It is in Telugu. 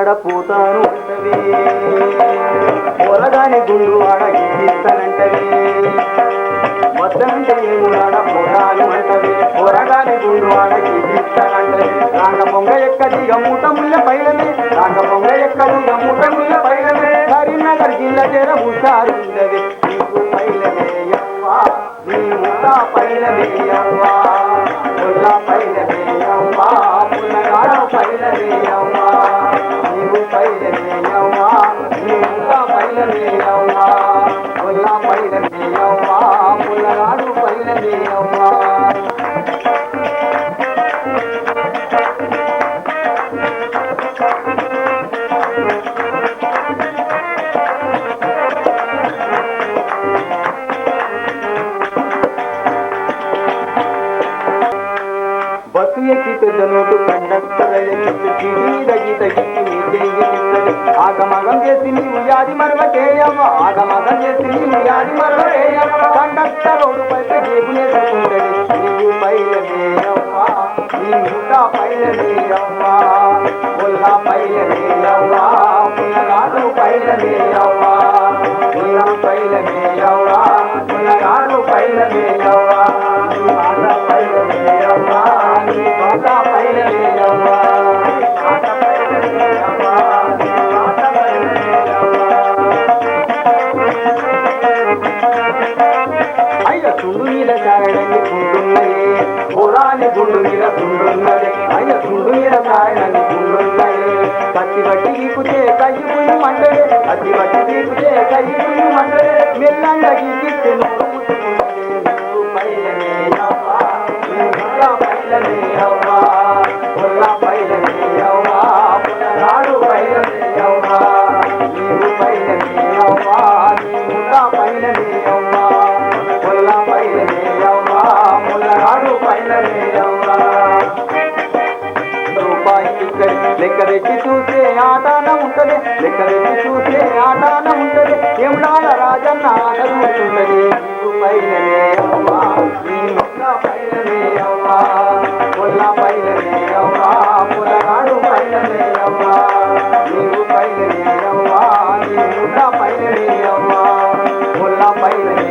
ఆడ పోతాను అంటవి పొరగాని గుండు ఆడ ఇస్తానంటవి వద్దంటే ఏమో ఆడ పోతాను అంటవి పొరగాని గుండు ఆడ ఇస్తానంటవి రాంగ పొంగ ఎక్కదిగ మూట ముళ్ళ పైలమే రాంగ పొంగ ఎక్కదిగ మూట ముళ్ళ పైలమే కరీంనగర్ జిల్లా చేర హుషారు ఉండవి నీకు పైలమే యవ్వా నీ మూట పైలమే యవ్వా ముళ్ళ పైలమే యవ్వా ముళ్ళగాడ పైలమే యవ్వా నీవు పైలమే యవ్వా నీ మూట పైలమే యవ్వా ముళ్ళ పైలమే యవ్వా ముళ్ళగాడు పైలమే యవ్వా బస్సు ఎక్కి పెద్ద నోటు కండక్టర్ ఆగమగం చేసి నీవు యాది మరవకేయమ్మ ఆగమగం చేసి నీవు యాది మరవకేయమ్మ కండక్టర్ రోడ్డు పైన జేబునేసుకుంటది నీవు పైలమేయమ్మా నీ మూట పైలమేయమ్మా ముల్లా పైలమేయవ్వా ముల్లగాడు పైలమేయవ్వా ముల్లా పైలమేయవ్వా ముల్లగాడు పైలమేయవ్వా ఆట పైలమేయవ్వా నీ పాట పైలమేయవ్వా ఆట పైలమేయవ్వా నీ పాట పైలమేయవ్వా అయ్య తుండు మీద కారణంగా కుంటున్నది పురాణి గుండు మీద కుంటున్నది అయ్య తుండు మీద కారణంగా కుంటున్నది కత్తి బట్టి గీకుతే కయ్యి పుయ్యి మంటలే కత్తి బట్టి గీకుతే కయ్యి పుయ్యి మంటలే మెల్లంగా గీకిస్తే నువ్వు పైలమేయవ్వా నీ ముళ్ళ పైలమేయవ్వా ముళ్ళ పైలమేయవ్వా ముళ్ళగాడు పైలమేయవ్వా నీవు పైలమేయవ్వా నీ ముళ్ళ పైలమేయవ్వా ముళ్ళ పైలమేయవ్వా ముళ్ళగాడు పైలమేయవ్వా రూపాయి ఇక్కడ లెక్క తెచ్చి చూసే ఆటాన ఉంటది లెక్క తెచ్చి చూసే ఆటాన ఉంటది ఎముడాల రాజన్న ఆట చూస్తుంటది నీవు పైలమేయవ్వా నీ ముళ్ళ పైలమేయవ్వా ముళ్ళ పైలమేయవ్వా ముళ్ళగాడు పైలమేయవ్వా నీవు పైలమేయవ్వా నీ ముళ్ళ పైలమేయవ్వా ముళ్ళ పైలమే